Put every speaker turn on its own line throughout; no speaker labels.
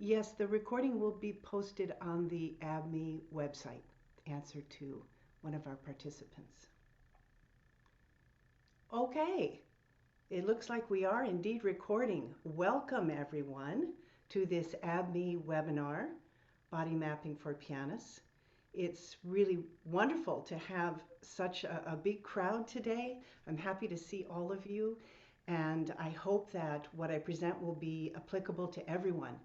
Yes, the recording will be posted on the ABME website. Answer to one of our participants. Okay, it looks like we are indeed recording. Welcome everyone to this ABME webinar, Body Mapping for Pianists. It's really wonderful to have such a big crowd today. I'm happy to see all of you, and I hope that what I present will be applicable to everyone.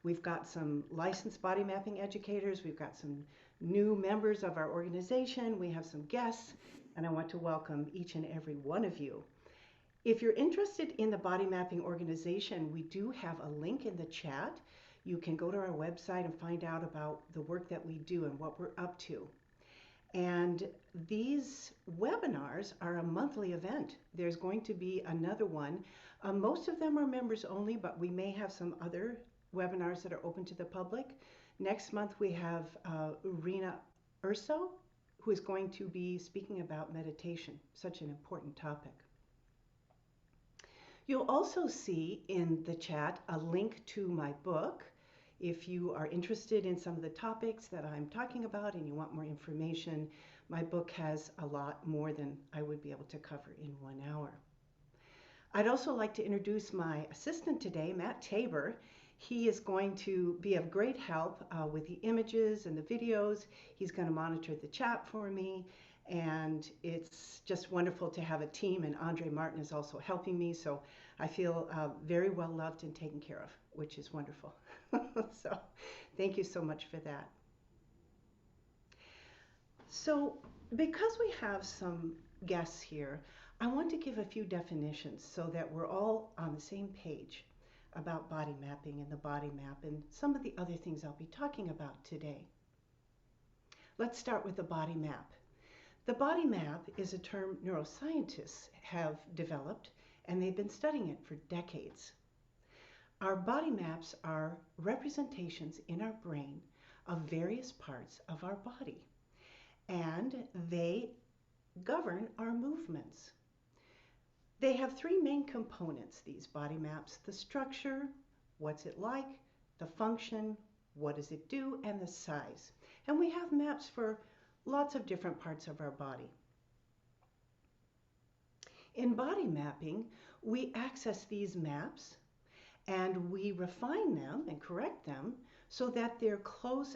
We've got some licensed body mapping educators, we've got some new members of our organization, we have some guests, and I want to welcome each and every one of you. If you're interested in the body mapping organization, we do have a link in the chat. You can go to our website and find out about the work that we do and what we're up to. And these webinars are a monthly event. There's going to be another one. Most of them are members only, but we may have some other webinars that are open to the public. Next month we have Rena Urso, who is going to be speaking about meditation, such an important topic. You'll also see in the chat a link to my book. If you are interested in some of the topics that I'm talking about and you want more information, my book has a lot more than I would be able to cover in 1 hour. I'd also like to introduce my assistant today, Matt Tabor. He is going to be of great help with the images and the videos. He's going to monitor the chat for me, and it's just wonderful to have a team, and Andre Martin is also helping me, so I feel very well loved and taken care of, which is wonderful. So thank you so much for that. So because we have some guests here, I want to give a few definitions so that we're all on the same page about body mapping and the body map and some of the other things I'll be talking about today. Let's start with the body map. The body map is a term neuroscientists have developed, and they've been studying it for decades. Our body maps are representations in our brain of various parts of our body, and they govern our movements. They have 3 main components, these body maps: the structure, what's it like, the function, what does it do, and the size. And we have maps for lots of different parts of our body. In body mapping, we access these maps and we refine them and correct them so that they're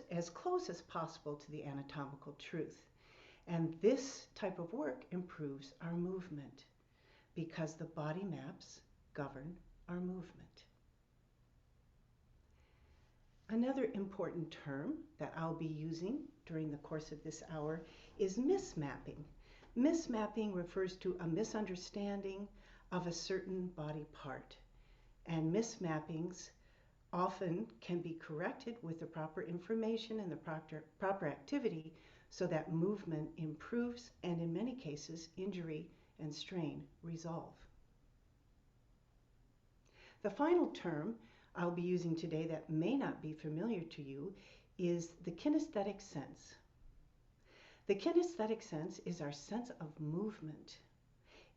as close as possible to the anatomical truth. And this type of work improves our movement, because the body maps govern our movement. Another important term that I'll be using during the course of this hour is mismapping. Mismapping refers to a misunderstanding of a certain body part, and mismappings often can be corrected with the proper information and the proper activity so that movement improves, and in many cases injury and strain resolve. The final term I'll be using today that may not be familiar to you is the kinesthetic sense. The kinesthetic sense is our sense of movement.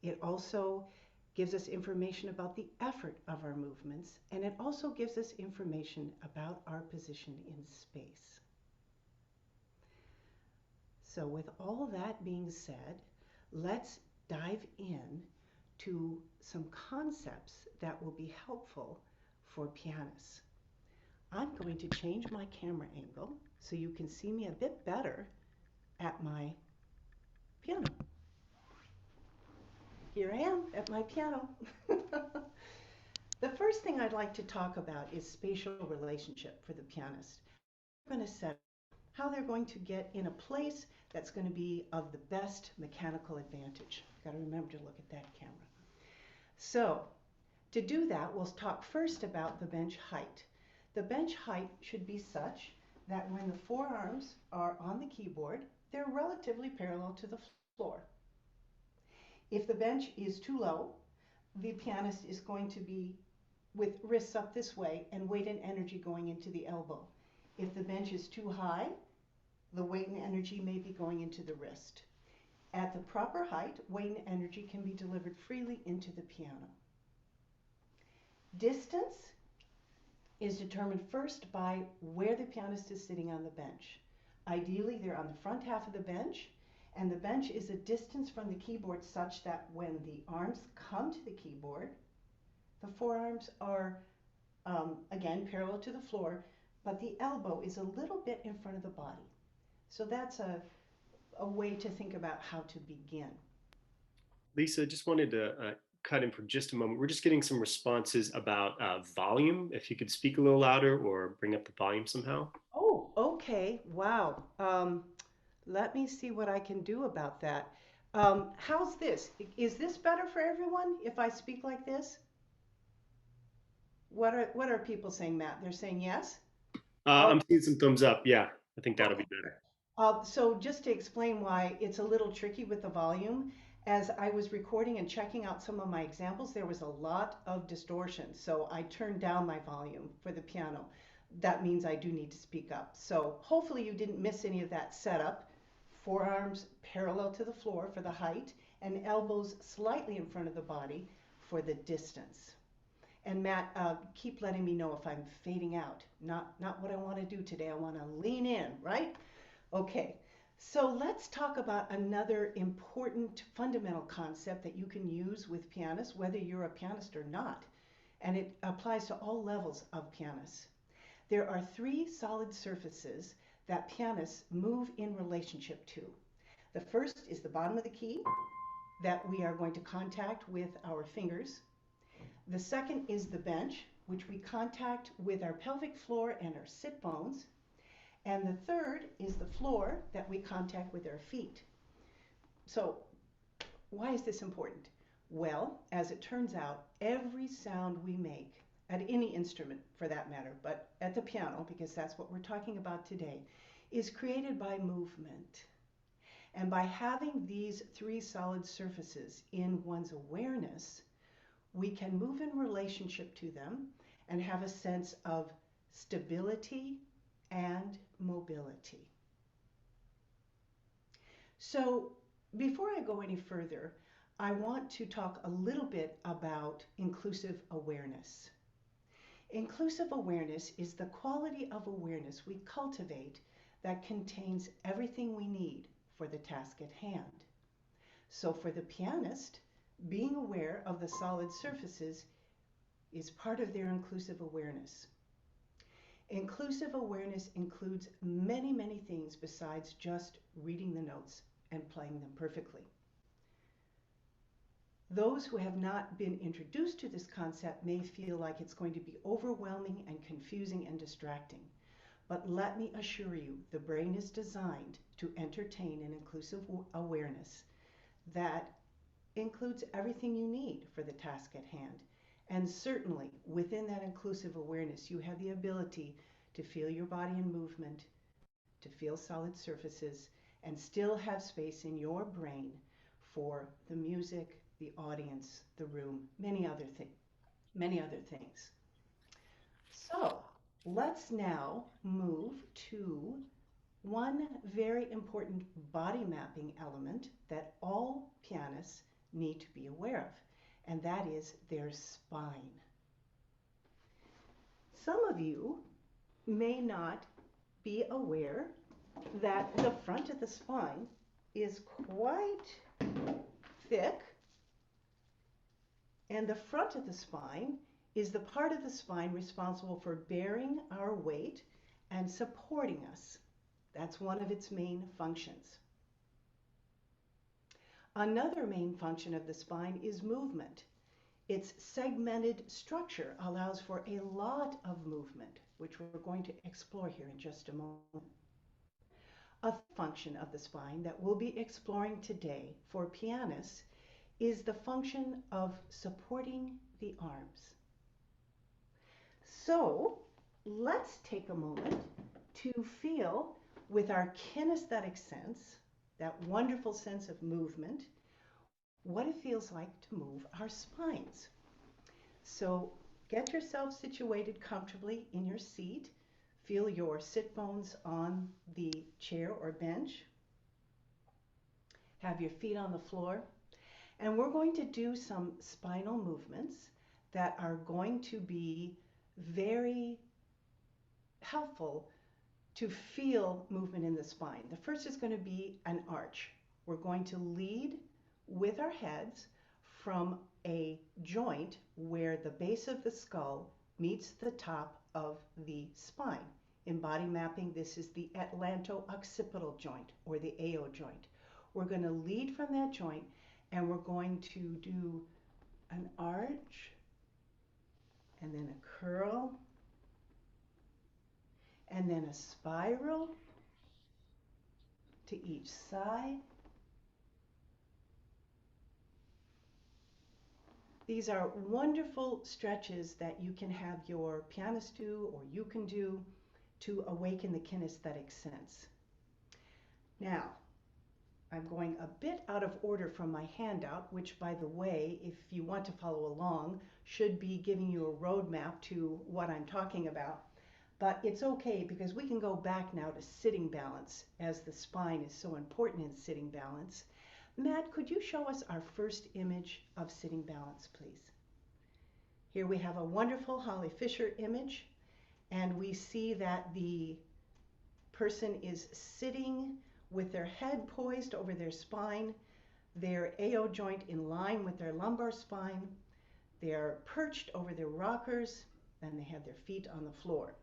It also gives us information about the effort of our movements, and it also gives us information about our position in space. So with all that being said, let's dive in to some concepts that will be helpful for pianists. I'm going to change my camera angle so you can see me a bit better at my piano. Here I am at my piano. The first thing I'd like to talk about is spatial relationship for the pianist. I'm going to set how they're going to get in a place that's going to be of the best mechanical advantage. Got to remember to look at that camera. So to do that, we'll talk first about the bench height. The bench height should be such that when the forearms are on the keyboard, they're relatively parallel to the floor. If the bench is too low, the pianist is going to be with wrists up this way and weight and energy going into the elbow. If the bench is too high, the weight and energy may be going into the wrist. At the proper height, weight and energy can be delivered freely into the piano. Distance is determined first by where the pianist is sitting on the bench. Ideally, they're on the front half of the bench, and the bench is a distance from the keyboard such that when the arms come to the keyboard, the forearms are, again, parallel to the floor, but the elbow is a little bit in front of the body. So that's a way to think about how to begin.
Lisa, just wanted to cut in for just a moment. We're just getting some responses about volume. If you could speak a little louder or bring up the volume somehow.
Oh, okay. Wow. Let me see what I can do about that. How's this? Is this better for everyone if I speak like this? What are people saying, Matt? They're saying yes? Oh,
I'm seeing some thumbs up. Yeah, I think that'll
okay.
be better.
So just to explain why it's a little tricky with the volume, as I was recording and checking out some of my examples, there was a lot of distortion. So I turned down my volume for the piano. That means I do need to speak up. So hopefully you didn't miss any of that setup. Forearms parallel to the floor for the height and elbows slightly in front of the body for the distance. And Matt, keep letting me know if I'm fading out. Not what I want to do today. I want to lean in, right? Okay, so let's talk about another important fundamental concept that you can use with pianists, whether you're a pianist or not, and it applies to all levels of pianists. There are three solid surfaces that pianists move in relationship to. The first is the bottom of the key that we are going to contact with our fingers. The second is the bench, which we contact with our pelvic floor and our sit bones. And the third is the floor that we contact with our feet. So why is this important? Well, as it turns out, every sound we make, at any instrument for that matter, but at the piano, because that's what we're talking about today, is created by movement. And by having these three solid surfaces in one's awareness, we can move in relationship to them and have a sense of stability and mobility. So before I go any further, I want to talk a little bit about inclusive awareness. Inclusive awareness is the quality of awareness we cultivate that contains everything we need for the task at hand. So for the pianist, being aware of the solid surfaces is part of their inclusive awareness. Inclusive awareness includes many, many things besides just reading the notes and playing them perfectly. Those who have not been introduced to this concept may feel like it's going to be overwhelming and confusing and distracting. But let me assure you, the brain is designed to entertain an inclusive awareness that includes everything you need for the task at hand. And certainly within that inclusive awareness, you have the ability to feel your body in movement, to feel solid surfaces, and still have space in your brain for the music, the audience, the room, many other things. So let's now move to one very important body mapping element that all pianists need to be aware of, and that is their spine. Some of you may not be aware that the front of the spine is quite thick, and the front of the spine is the part of the spine responsible for bearing our weight and supporting us. That's one of its main functions. Another main function of the spine is movement. Its segmented structure allows for a lot of movement, which we're going to explore here in just a moment. A function of the spine that we'll be exploring today for pianists is the function of supporting the arms. So let's take a moment to feel with our kinesthetic sense, that wonderful sense of movement, what it feels like to move our spines. So get yourself situated comfortably in your seat. Feel your sit bones on the chair or bench. Have your feet on the floor. And we're going to do some spinal movements that are going to be very helpful to feel movement in the spine. The first is going to be an arch. We're going to lead with our heads from a joint where the base of the skull meets the top of the spine. In body mapping, this is the atlanto-occipital joint or the AO joint. We're going to lead from that joint and we're going to do an arch and then a curl and then a spiral to each side. These are wonderful stretches that you can have your pianist do or you can do to awaken the kinesthetic sense. Now, I'm going a bit out of order from my handout, which, by the way, if you want to follow along, should be giving you a roadmap to what I'm talking about. But it's okay because we can go back now to sitting balance, as the spine is so important in sitting balance. Matt, could you show us our first image of sitting balance, please? Here we have a wonderful Holly Fisher image, and we see that the person is sitting with their head poised over their spine, their AO joint in line with their lumbar spine. They're perched over their rockers, and they have their feet on the floor.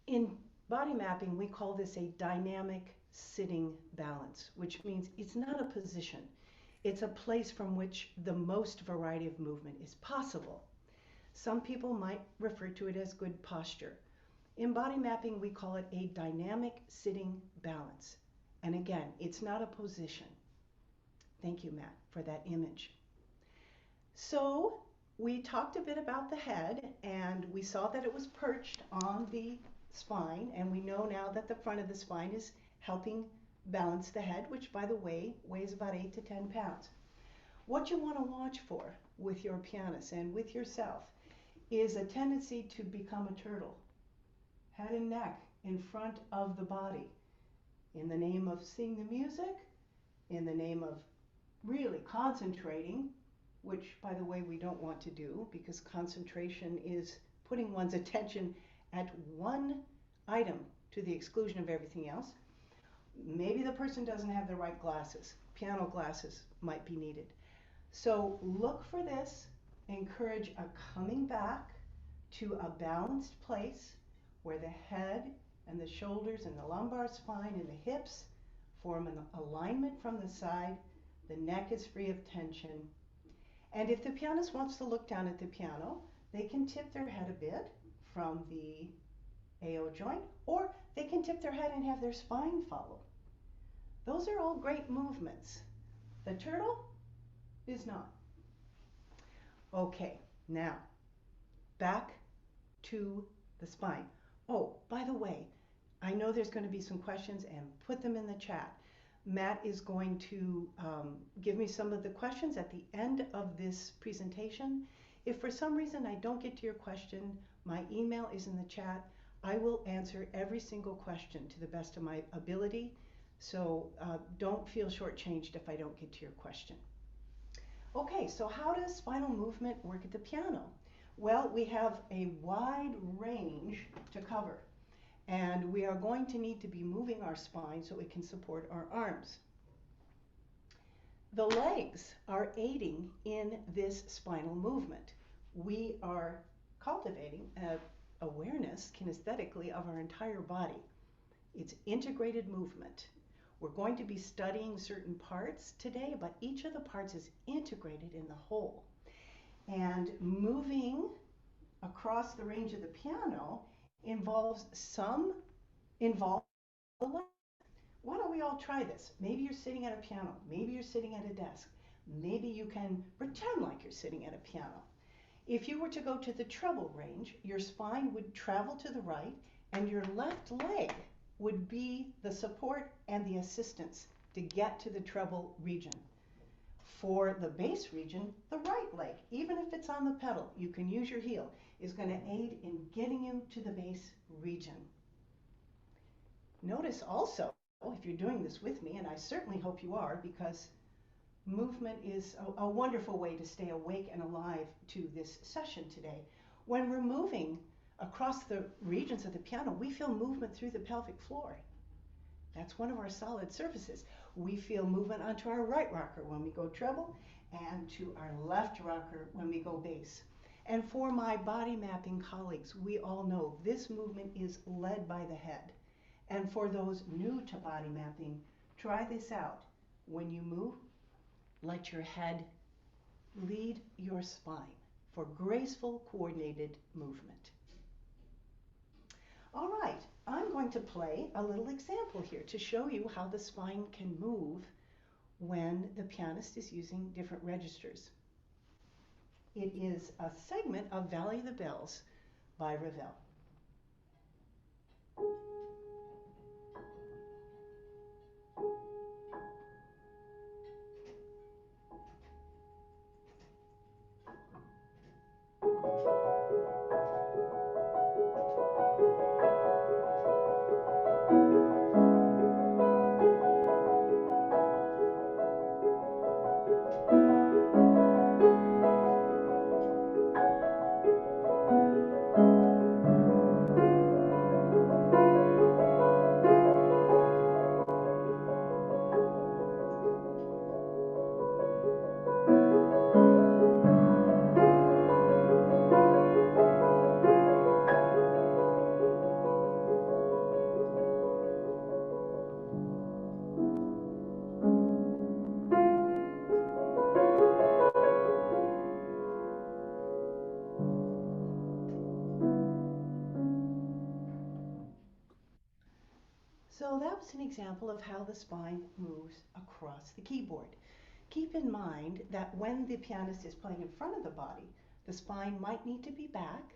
In body mapping, we call this a dynamic sitting balance, which means it's not a position. It's a place from which the most variety of movement is possible. Some people might refer to it as good posture. In body mapping, we call it a dynamic sitting balance. And again, it's not a position. Thank you, Matt, for that image. So we talked a bit about the head, and we saw that it was perched on the spine, and we know now that the front of the spine is helping balance the head, which, by the way, weighs about 8 to 10 pounds. What you want to watch for with your pianist and with yourself is a tendency to become a turtle, head and neck in front of the body, in the name of seeing the music, in the name of really concentrating, which, by the way, we don't want to do because concentration is putting one's attention at one item to the exclusion of everything else. Maybe the person doesn't have the right glasses. Piano glasses might be needed. So look for this. Encourage a coming back to a balanced place where the head and the shoulders and the lumbar spine and the hips form an alignment from the side. The neck is free of tension. And if the pianist wants to look down at the piano, they can tip their head a bit from the AO joint, or they can tip their head and have their spine follow. Those are all great movements. The turtle is not. Okay, now back to the spine. Oh, by the way, I know there's going to be some questions, and put them in the chat. Matt is going to give me some of the questions at the end of this presentation. If for some reason I don't get to your question, my email is in the chat. I will answer every single question to the best of my ability, so don't feel shortchanged if I don't get to your question. Okay, so how does spinal movement work at the piano? Well, we have a wide range to cover, and we are going to need to be moving our spine so it can support our arms. The legs are aiding in this spinal movement. We are cultivating awareness kinesthetically of our entire body. It's integrated movement. We're going to be studying certain parts today, but each of the parts is integrated in the whole. And moving across the range of the piano involves the left. Why don't we all try this? Maybe you're sitting at a piano. Maybe you're sitting at a desk. Maybe you can pretend like you're sitting at a piano. If you were to go to the treble range, your spine would travel to the right, and your left leg would be the support and the assistance to get to the treble region. For the bass region, the right leg, even if it's on the pedal, you can use your heel, is going to aid in getting you to the bass region. Notice also, if you're doing this with me, and I certainly hope you are, because movement is a wonderful way to stay awake and alive to this session today. When we're moving Across the regions of the piano, we feel movement through the pelvic floor. That's one of our solid surfaces. We feel movement onto our right rocker when we go treble and to our left rocker when we go bass. And for my body mapping colleagues, we all know this movement is led by the head. And for those new to body mapping, try this out. When you move, let your head lead your spine for graceful, coordinated movement. All right, I'm going to play a little example here to show you how the spine can move when the pianist is using different registers. It is a segment of Valley of the Bells by Ravel. So that was an example of how the spine moves across the keyboard. Keep in mind that when the pianist is playing in front of the body, the spine might need to be back,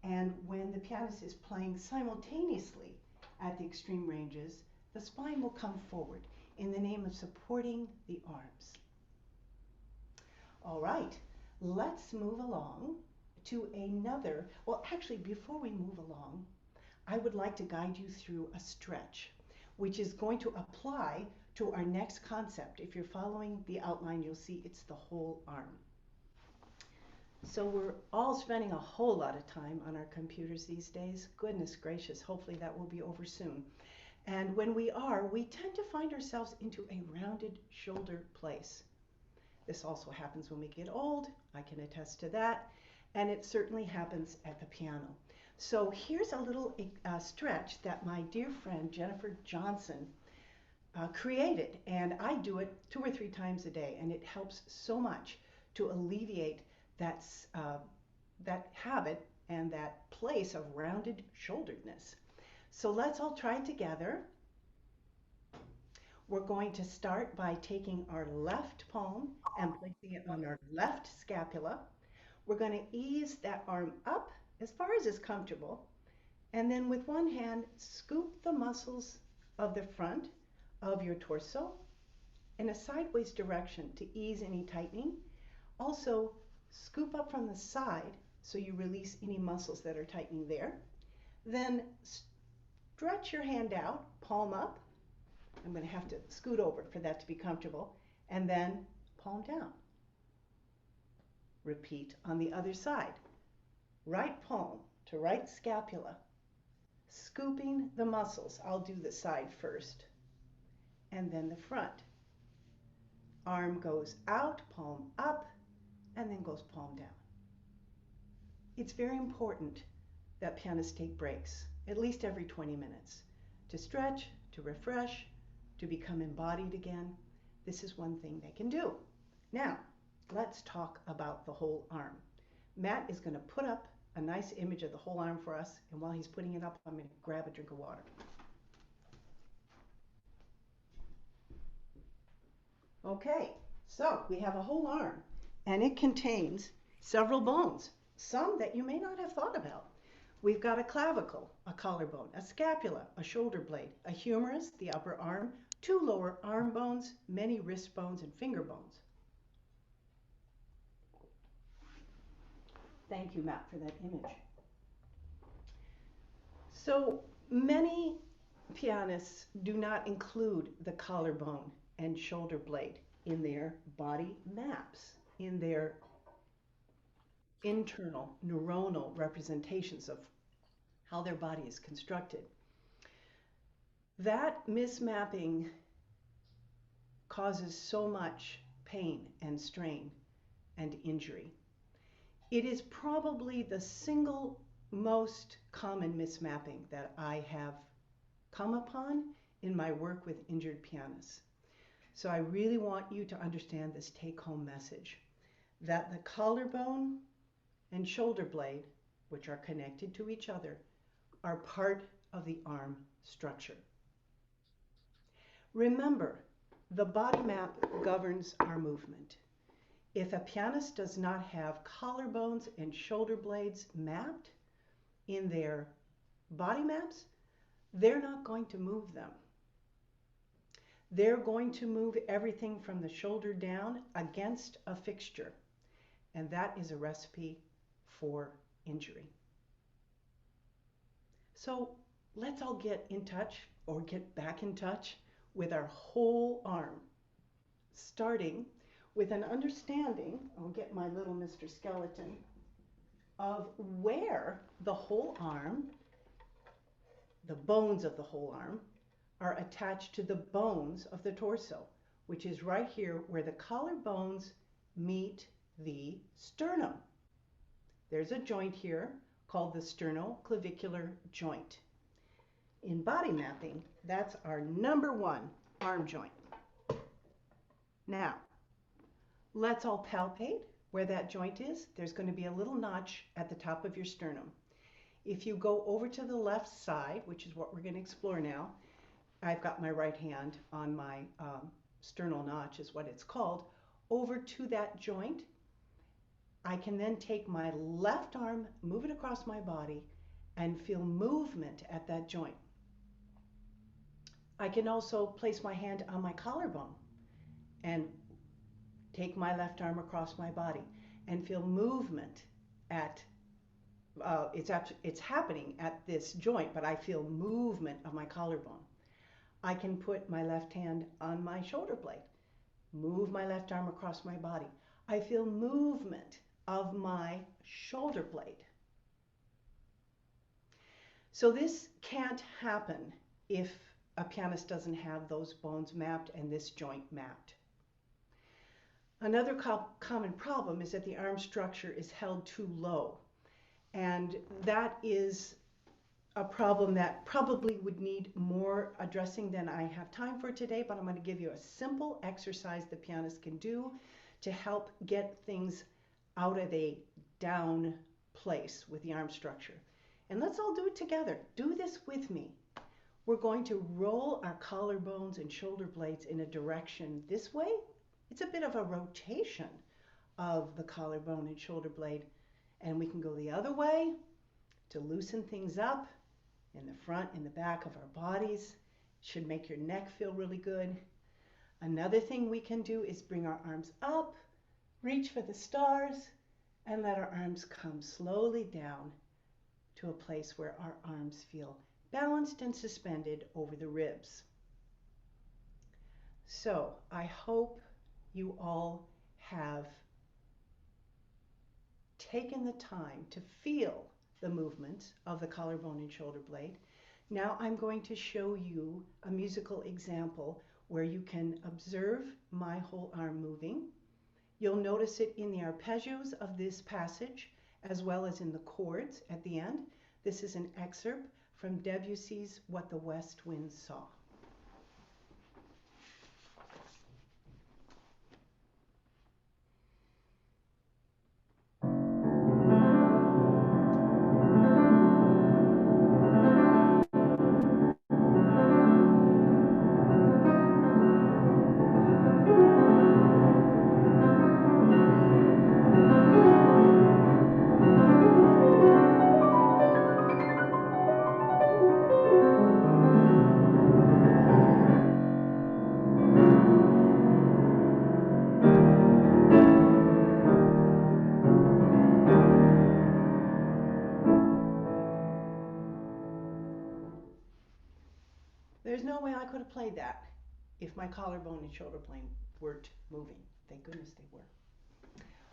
and when the pianist is playing simultaneously at the extreme ranges, the spine will come forward in the name of supporting the arms. All right, let's move along to another. Well, actually, before we move along, I would like to guide you through a stretch, which is going to apply to our next concept. If you're following the outline, you'll see it's the whole arm. So we're all spending a whole lot of time on our computers these days. Goodness gracious, hopefully that will be over soon. And when we are, we tend to find ourselves into a rounded shoulder place. This also happens when we get old. I can attest to that. And it certainly happens at the piano. So here's a little stretch that my dear friend Jennifer Johnson created. And I do it 2 or 3 times a day. And it helps so much to alleviate that habit and that place of rounded shoulderedness. So let's all try together. We're going to start by taking our left palm and placing it on our left scapula. We're going to ease that arm up as far as is comfortable, and then with one hand, scoop the muscles of the front of your torso in a sideways direction to ease any tightening. Also, scoop up from the side so you release any muscles that are tightening there. Then stretch your hand out, palm up. I'm going to have to scoot over for that to be comfortable. And then palm down. Repeat on the other side. Right palm to right scapula. Scooping the muscles. I'll do the side first. And then the front. Arm goes out, palm up, and then goes palm down. It's very important that pianists take breaks, at least every 20 minutes, to stretch, to refresh, to become embodied again. This is one thing they can do. Now, let's talk about the whole arm. Matt is going to put up a nice image of the whole arm for us, and while he's putting it up, I'm going to grab a drink of water. Okay, so we have a whole arm, and it contains several bones, some that you may not have thought about. We've got a clavicle, a collarbone, a scapula, a shoulder blade, a humerus, the upper arm, 2 lower arm bones, many wrist bones, and finger bones. Thank you, Matt, for that image. So many pianists do not include the collarbone and shoulder blade in their body maps, in their internal neuronal representations of how their body is constructed. That mismapping causes so much pain and strain and injury. It is probably the single most common mismapping that I have come upon in my work with injured pianists. So I really want you to understand this take-home message that the collarbone and shoulder blade, which are connected to each other, are part of the arm structure. Remember, the body map governs our movement. If a pianist does not have collarbones and shoulder blades mapped in their body maps, they're not going to move them. They're going to move everything from the shoulder down against a fixture, and that is a recipe for injury. So let's all get in touch or get back in touch with our whole arm, starting with an understanding, I'll get my little Mr. Skeleton, of where the whole arm, the bones of the whole arm, are attached to the bones of the torso, which is right here where the collarbones meet the sternum. There's a joint here called the sternoclavicular joint. In body mapping, that's our number one arm joint. Now, let's all palpate where that joint is. There's going to be a little notch at the top of your sternum. If you go over to the left side, which is what we're going to explore now, I've got my right hand on my sternal notch is what it's called, over to that joint. I can then take my left arm, move it across my body, and feel movement at that joint. I can also place my hand on my collarbone and take my left arm across my body and feel movement at, it's happening at this joint, but I feel movement of my collarbone. I can put my left hand on my shoulder blade, move my left arm across my body. I feel movement of my shoulder blade. So this can't happen if a pianist doesn't have those bones mapped and this joint mapped. Another common problem is that the arm structure is held too low, and that is a problem that probably would need more addressing than I have time for today, but I'm going to give you a simple exercise the pianist can do to help get things out of a down place with the arm structure. And let's all do it together. Do this with me. We're going to roll our collarbones and shoulder blades in a direction this way. It's a bit of a rotation of the collarbone and shoulder blade. And we can go the other way to loosen things up in the front and the back of our bodies. Should make your neck feel really good. Another thing we can do is bring our arms up, reach for the stars, and let our arms come slowly down to a place where our arms feel balanced and suspended over the ribs. So I hope you all have taken the time to feel the movements of the collarbone and shoulder blade. Now I'm going to show you a musical example where you can observe my whole arm moving. You'll notice it in the arpeggios of this passage as well as in the chords at the end. This is an excerpt from Debussy's What the West Wind Saw. There's no way I could have played that if my collarbone and shoulder blade weren't moving. Thank goodness they were.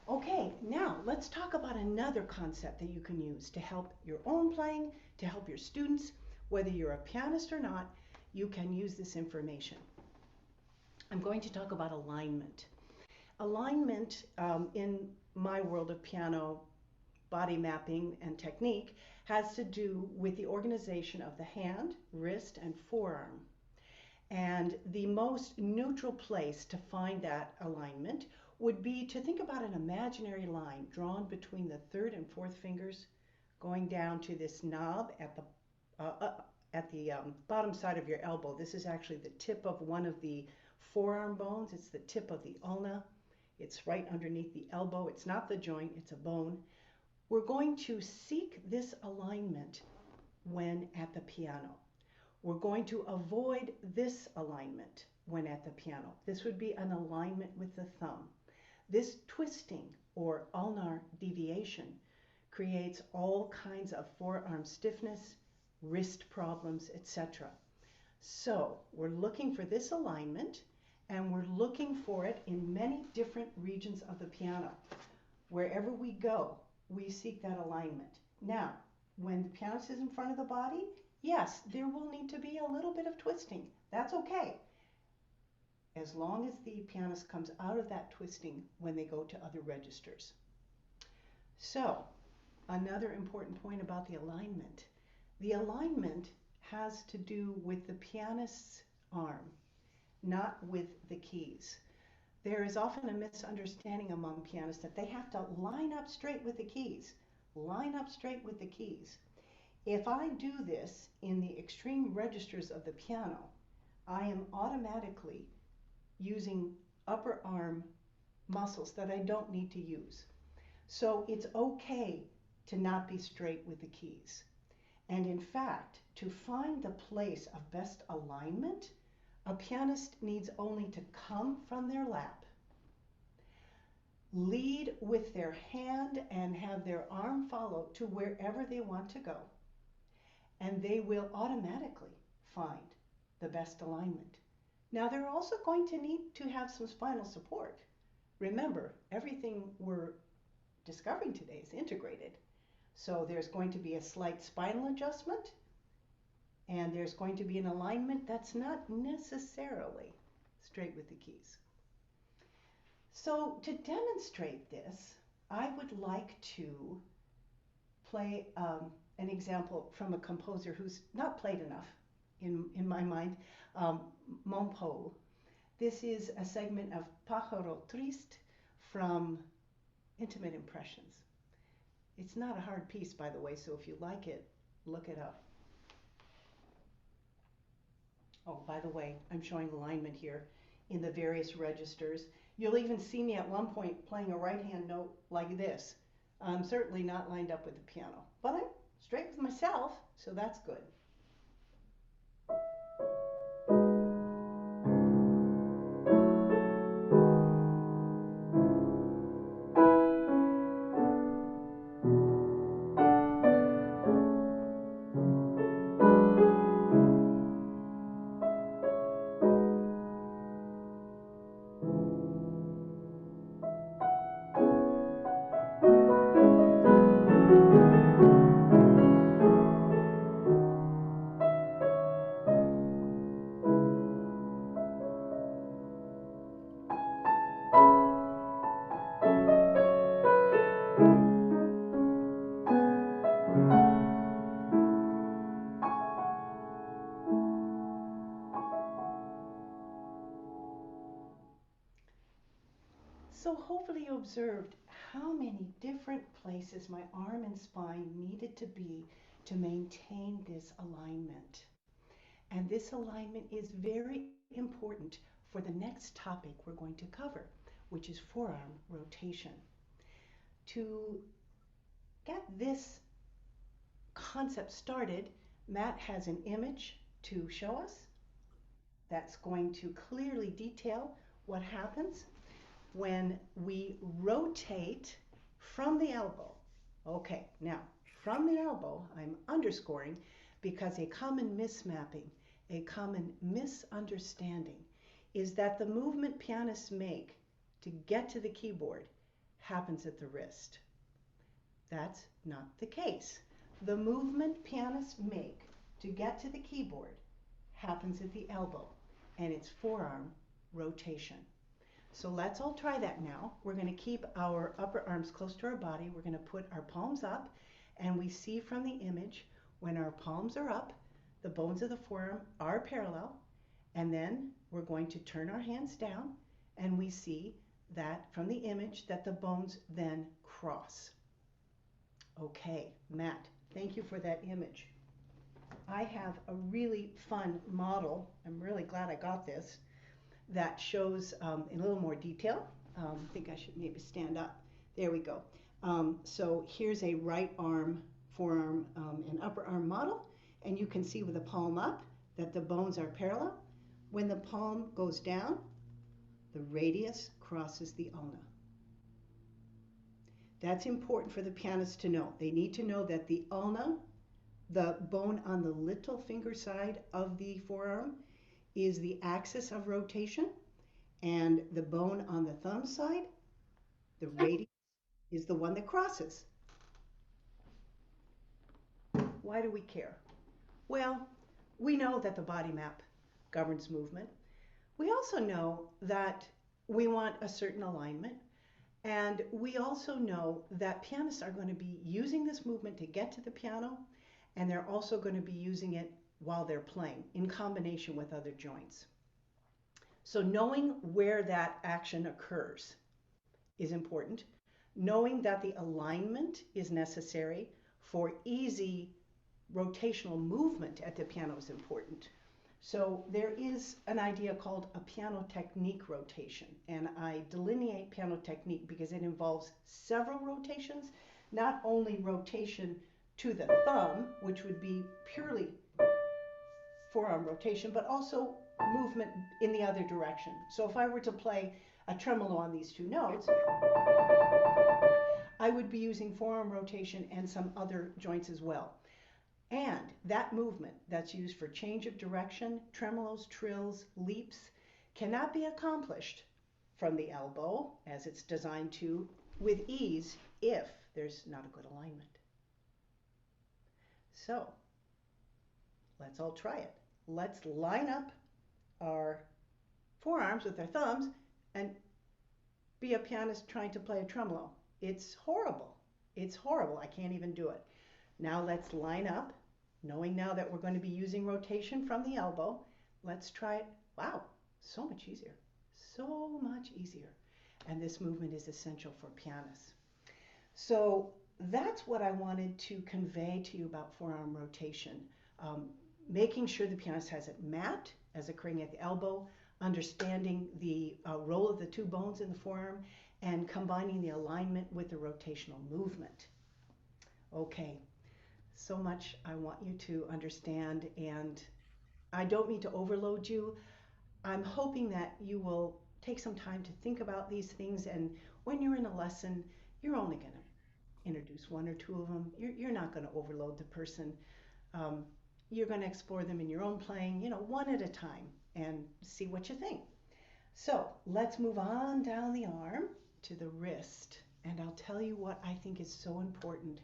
Okay, now let's talk about another concept that you can use to help your own playing, to help your students. Whether you're a pianist or not, you can use this information. I'm going to talk about alignment. Alignment in my world of piano body mapping and technique has to do with the organization of the hand, wrist, and forearm. And the most neutral place to find that alignment would be to think about an imaginary line drawn between the third and fourth fingers, going down to this knob at the bottom side of your elbow. This is actually the tip of one of the forearm bones. It's the tip of the ulna. It's right underneath the elbow. It's not the joint, it's a bone. We're going to seek this alignment when at the piano. We're going to avoid this alignment when at the piano. This would be an alignment with the thumb. This twisting or ulnar deviation creates all kinds of forearm stiffness, wrist problems, etc. So we're looking for this alignment, and we're looking for it in many different regions of the piano. Wherever we go, we seek that alignment. Now, when the pianist is in front of the body, yes, there will need to be a little bit of twisting. That's okay, as long as the pianist comes out of that twisting when they go to other registers. So, another important point about the alignment. The alignment has to do with the pianist's arm, not with the keys. There is often a misunderstanding among pianists that they have to line up straight with the keys. Line up straight with the keys. If I do this in the extreme registers of the piano, I am automatically using upper arm muscles that I don't need to use. So it's okay to not be straight with the keys. And in fact, to find the place of best alignment, a pianist needs only to come from their lap, lead with their hand and have their arm follow to wherever they want to go, and they will automatically find the best alignment. Now, they're also going to need to have some spinal support. Remember, everything we're discovering today is integrated. So there's going to be a slight spinal adjustment, and there's going to be an alignment that's not necessarily straight with the keys. So to demonstrate this, I would like to play an example from a composer who's not played enough in my mind, Monpole. This is a segment of Pájaro Triste from Intimate Impressions. It's not a hard piece, by the way, so if you like it, look it up. Oh, by the way, I'm showing alignment here in the various registers. You'll even see me at one point playing a right hand note like this. I'm certainly not lined up with the piano, but I'm straight with myself, so that's good. So hopefully you observed how many different places my arm and spine needed to be to maintain this alignment. And this alignment is very important for the next topic we're going to cover, which is forearm rotation. To get this concept started, Matt has an image to show us that's going to clearly detail what happens when we rotate from the elbow. Okay, now from the elbow, I'm underscoring because a common mismapping, a common misunderstanding is that the movement pianists make to get to the keyboard happens at the wrist. That's not the case. The movement pianists make to get to the keyboard happens at the elbow, and it's forearm rotation. So let's all try that now. We're going to keep our upper arms close to our body. We're going to put our palms up, and we see from the image when our palms are up, the bones of the forearm are parallel, and then we're going to turn our hands down, and we see that from the image that the bones then cross. Okay, Matt, thank you for that image. I have a really fun model. I'm really glad I got this that shows in a little more detail. I think I should maybe stand up. There we go. So here's a right arm, forearm, and upper arm model. And you can see with the palm up that the bones are parallel. When the palm goes down, the radius crosses the ulna. That's important for the pianist to know. They need to know that the ulna, the bone on the little finger side of the forearm, is the axis of rotation, and the bone on the thumb side, the radius, is the one that crosses. Why do we care? Well, we know that the body map governs movement. We also know that we want a certain alignment, and we also know that pianists are going to be using this movement to get to the piano, and they're also going to be using it while they're playing in combination with other joints. So knowing where that action occurs is important. Knowing that the alignment is necessary for easy rotational movement at the piano is important. So there is an idea called a piano technique rotation, and I delineate piano technique because it involves several rotations, not only rotation to the thumb, which would be purely forearm rotation, but also movement in the other direction. So if I were to play a tremolo on these two notes, I would be using forearm rotation and some other joints as well. And that movement that's used for change of direction, tremolos, trills, leaps, cannot be accomplished from the elbow, as it's designed to, with ease if there's not a good alignment. So let's all try it. Let's line up our forearms with our thumbs and be a pianist trying to play a tremolo. It's horrible. It's horrible. I can't even do it. Now let's line up, knowing now that we're going to be using rotation from the elbow. Let's try it. Wow, so much easier. So much easier. And this movement is essential for pianists. So that's what I wanted to convey to you about forearm rotation. Making sure the pianist has it mapped as occurring at the elbow, understanding the role of the two bones in the forearm, and combining the alignment with the rotational movement. Okay, so much I want you to understand, and I don't mean to overload you. I'm hoping that you will take some time to think about these things, and when you're in a lesson, you're only going to introduce one or two of them. You're not going to overload the person. You're going to explore them in your own playing, one at a time, and see what you think. So let's move on down the arm to the wrist, and I'll tell you what I think is so important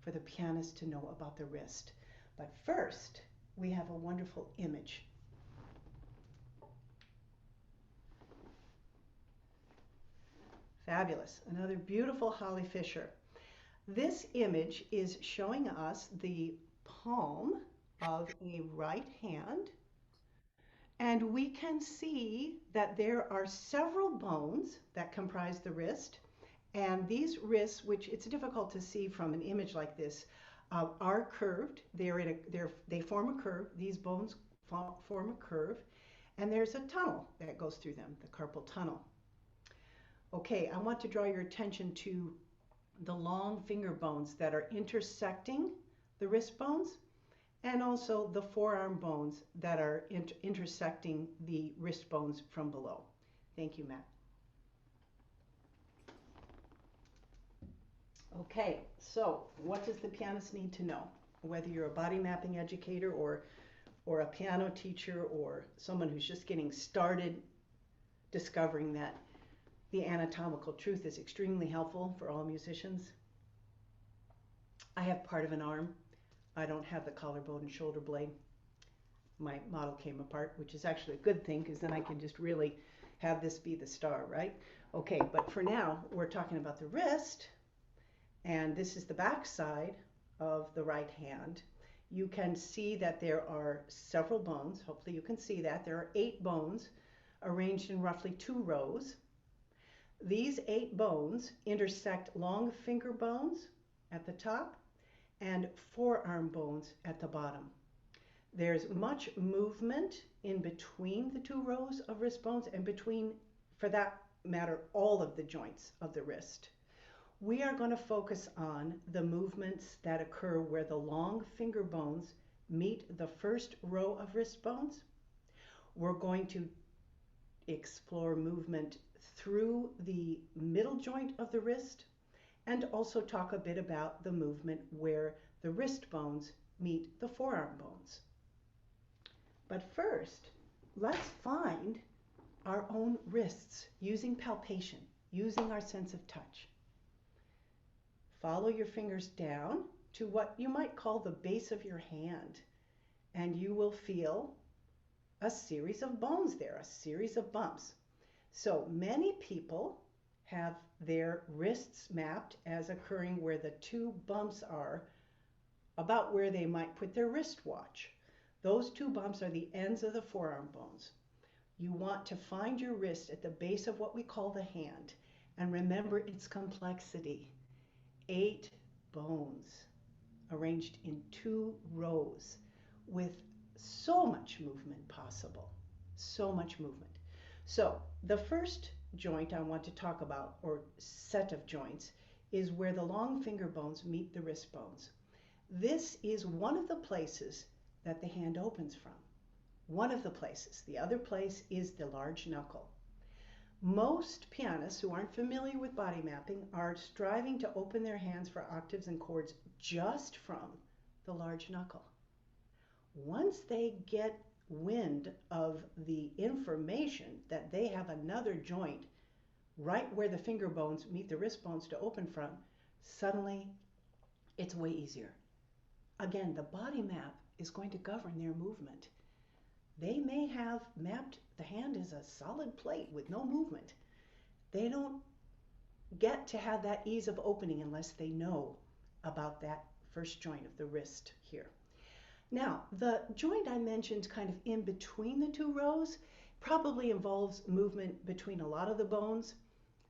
for the pianist to know about the wrist. But first, we have a wonderful image. Fabulous. Another beautiful Holly Fisher. This image is showing us the palm of a right hand, and we can see that there are several bones that comprise the wrist, and these wrists, which it's difficult to see from an image like this, are curved. They form a curve. These bones form a curve, and there's a tunnel that goes through them, the carpal tunnel. Okay, I want to draw your attention to the long finger bones that are intersecting the wrist bones, and also the forearm bones that are intersecting the wrist bones from below. Thank you, Matt. Okay, so what does the pianist need to know? Whether you're a body mapping educator or a piano teacher or someone who's just getting started discovering that the anatomical truth is extremely helpful for all musicians. I have part of an arm. I don't have the collarbone and shoulder blade. My model came apart, which is actually a good thing because then I can just really have this be the star, right? Okay, but for now, we're talking about the wrist, and this is the back side of the right hand. You can see that there are several bones. Hopefully you can see that. There are 8 bones arranged in roughly 2 rows. These 8 bones intersect long finger bones at the top and forearm bones at the bottom. There's much movement in between the 2 rows of wrist bones and between, for that matter, all of the joints of the wrist. We are going to focus on the movements that occur where the long finger bones meet the first row of wrist bones. We're going to explore movement through the middle joint of the wrist and also talk a bit about the movement where the wrist bones meet the forearm bones. But first, let's find our own wrists using palpation, using our sense of touch. Follow your fingers down to what you might call the base of your hand, and you will feel a series of bones there, a series of bumps. So many people have their wrists mapped as occurring where the 2 bumps are about where they might put their wristwatch. Those 2 bumps are the ends of the forearm bones. You want to find your wrist at the base of what we call the hand, and remember its complexity. 8 bones arranged in 2 rows with so much movement possible, so much movement. So the first joint I want to talk about, or set of joints, is where the long finger bones meet the wrist bones. This is one of the places that the hand opens from. One of the places. The other place is the large knuckle. Most pianists who aren't familiar with body mapping are striving to open their hands for octaves and chords just from the large knuckle. Once they get wind of the information that they have another joint right where the finger bones meet the wrist bones to open from, suddenly it's way easier. Again, the body map is going to govern their movement. They may have mapped the hand as a solid plate with no movement. They don't get to have that ease of opening unless they know about that first joint of the wrist here. Now, the joint I mentioned kind of in between the 2 rows probably involves movement between a lot of the bones,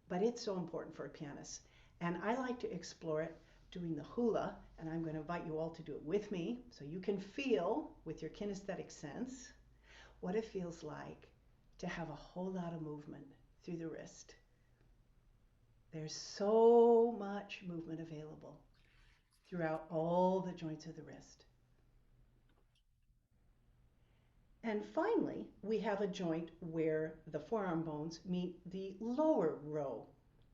but it's so important for a pianist. And I like to explore it doing the hula, and I'm going to invite you all to do it with me so you can feel with your kinesthetic sense what it feels like to have a whole lot of movement through the wrist. There's so much movement available throughout all the joints of the wrist. And finally, we have a joint where the forearm bones meet the lower row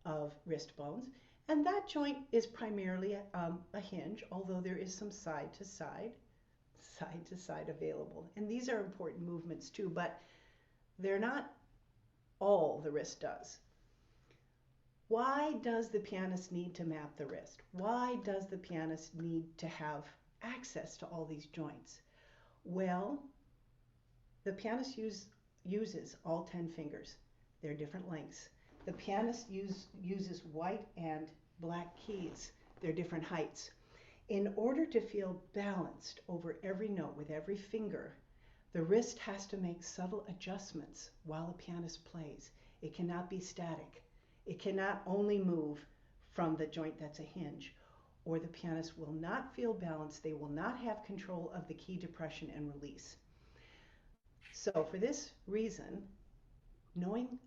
of wrist bones, and that joint is primarily a hinge, although there is some side to side available. And these are important movements too, but they're not all the wrist does. Why does the pianist need to map the wrist? Why does the pianist need to have access to all these joints? Well, the pianist uses all 10 fingers. They're different lengths. The pianist uses white and black keys. They're different heights. In order to feel balanced over every note with every finger, the wrist has to make subtle adjustments while the pianist plays. It cannot be static. It cannot only move from the joint that's a hinge, or the pianist will not feel balanced. They will not have control of the key depression and release. So for this reason, knowing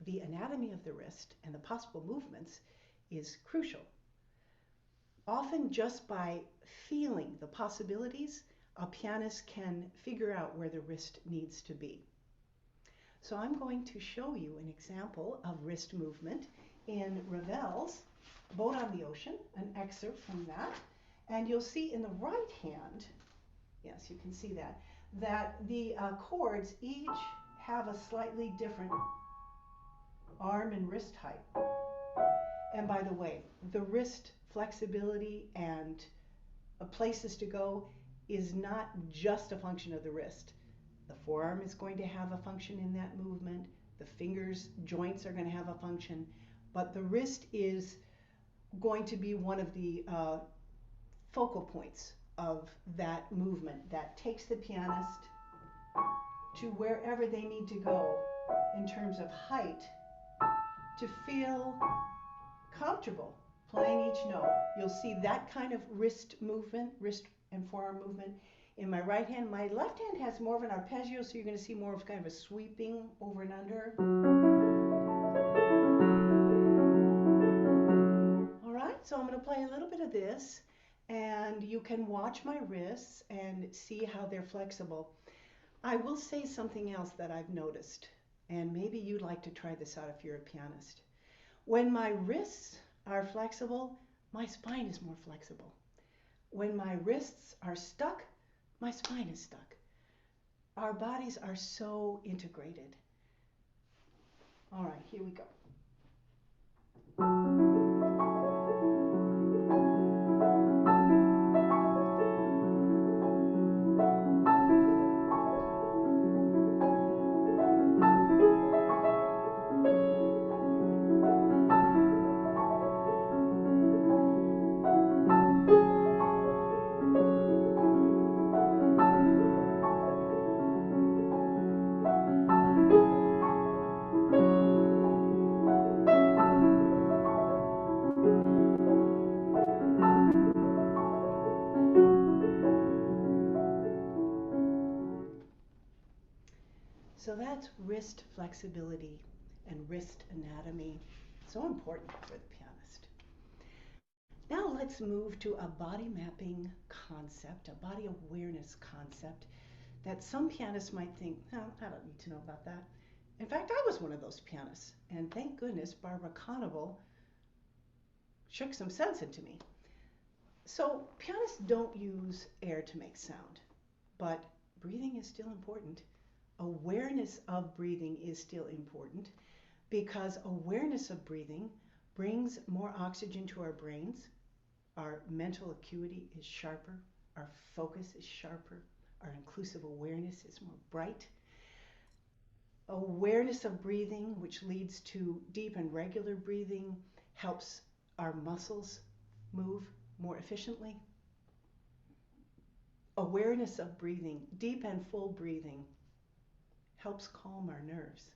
the anatomy of the wrist and the possible movements is crucial. Often just by feeling the possibilities, a pianist can figure out where the wrist needs to be. So I'm going to show you an example of wrist movement in Ravel's Boat on the Ocean, an excerpt from that. And you'll see in the right hand, yes, you can see that the chords each have a slightly different arm and wrist height. And by the way, the wrist flexibility and places to go is not just a function of the wrist. The forearm is going to have a function in that movement. The fingers, joints are going to have a function. But the wrist is going to be one of the focal points of that movement that takes the pianist to wherever they need to go in terms of height to feel comfortable playing each note. You'll see that kind of wrist movement, wrist and forearm movement in my right hand. My left hand has more of an arpeggio, so you're going to see more of kind of a sweeping over and under. All right, so I'm going to play a little bit of this, and you can watch my wrists and see how they're flexible. I will say something else that I've noticed, and maybe you'd like to try this out if you're a pianist. When my wrists are flexible, my spine is more flexible. When my wrists are stuck, my spine is stuck. Our bodies are so integrated. All right, here we go. So that's wrist flexibility and wrist anatomy. So important for the pianist. Now let's move to a body mapping concept, a body awareness concept that some pianists might think, no, I don't need to know about that. In fact, I was one of those pianists, and thank goodness Barbara Conable shook some sense into me. So pianists don't use air to make sound, but breathing is still important. Awareness of breathing is still important because awareness of breathing brings more oxygen to our brains. Our mental acuity is sharper, our focus is sharper, our inclusive awareness is more bright. Awareness of breathing, which leads to deep and regular breathing, helps our muscles move more efficiently. Awareness of breathing, deep and full breathing, helps calm our nerves.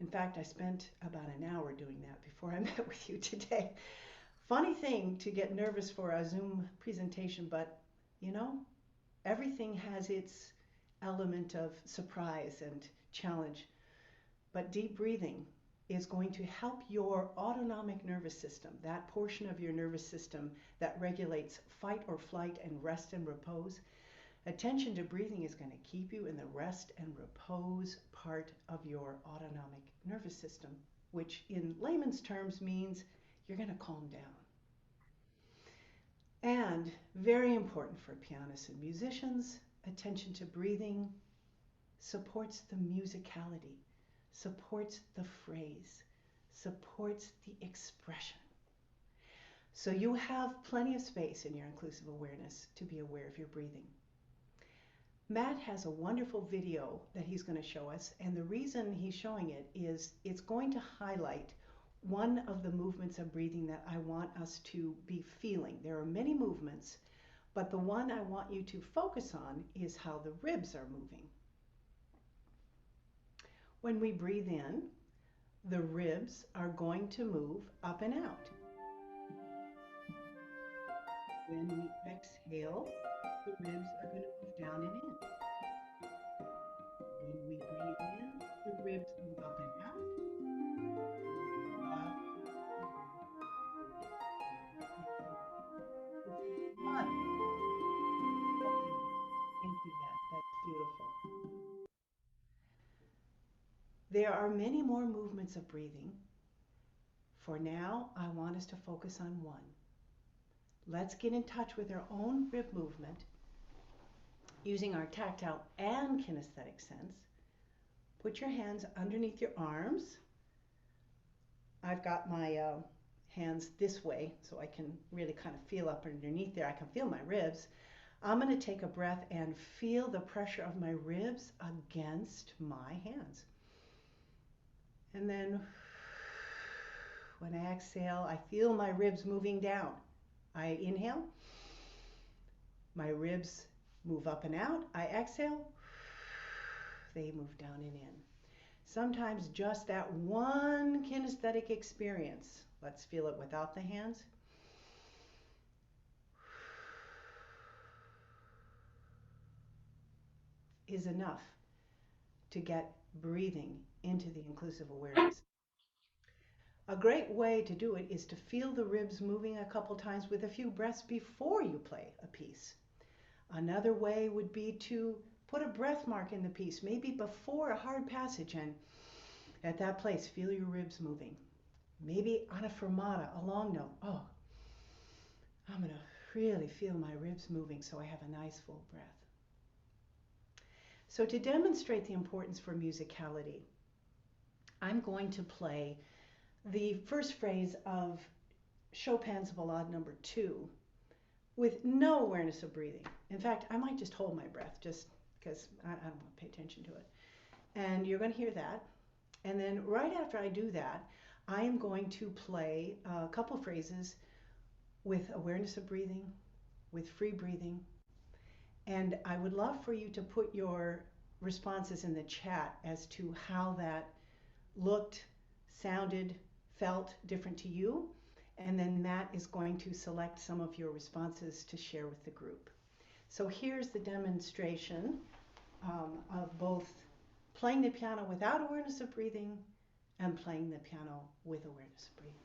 In fact, I spent about an hour doing that before I met with you today. Funny thing to get nervous for a Zoom presentation, but you know, everything has its element of surprise and challenge. But deep breathing is going to help your autonomic nervous system, that portion of your nervous system that regulates fight or flight and rest and repose. Attention to breathing is going to keep you in the rest and repose part of your autonomic nervous system, which in layman's terms means you're going to calm down. And very important for pianists and musicians, attention to breathing supports the musicality, supports the phrase, supports the expression. So you have plenty of space in your inclusive awareness to be aware of your breathing. Matt has a wonderful video that he's going to show us, and the reason he's showing it is it's going to highlight one of the movements of breathing that I want us to be feeling. There are many movements, but the one I want you to focus on is how the ribs are moving. When we breathe in, the ribs are going to move up and out. When we exhale, the ribs are going to move down and in. When we breathe in, the ribs move up and out. Up. Fun. Thank you, Matt. That's beautiful. There are many more movements of breathing. For now, I want us to focus on one. Let's get in touch with our own rib movement using our tactile and kinesthetic sense. Put your hands underneath your arms I've got my hands this way so I can really kind of feel up underneath there. I can feel my ribs. I'm going to take a breath and feel the pressure of my ribs against my hands. And then when I exhale, I feel my ribs moving down. I inhale, my ribs move up and out. I exhale, they move down and in. Sometimes just that one kinesthetic experience, let's feel it without the hands, is enough to get breathing into the inclusive awareness. A great way to do it is to feel the ribs moving a couple times with a few breaths before you play a piece. Another way would be to put a breath mark in the piece, maybe before a hard passage, and at that place, feel your ribs moving. Maybe on a fermata, a long note. Oh, I'm going to really feel my ribs moving so I have a nice full breath. So to demonstrate the importance for musicality, I'm going to play the first phrase of Chopin's Ballade number 2 with no awareness of breathing. In fact, I might just hold my breath just because I don't want to pay attention to it. And you're going to hear that. And then right after I do that, I am going to play a couple phrases with awareness of breathing, with free breathing. And I would love for you to put your responses in the chat as to how that looked, sounded, felt different to you. And then Matt is going to select some of your responses to share with the group. So here's the demonstration of both playing the piano without awareness of breathing and playing the piano with awareness of breathing.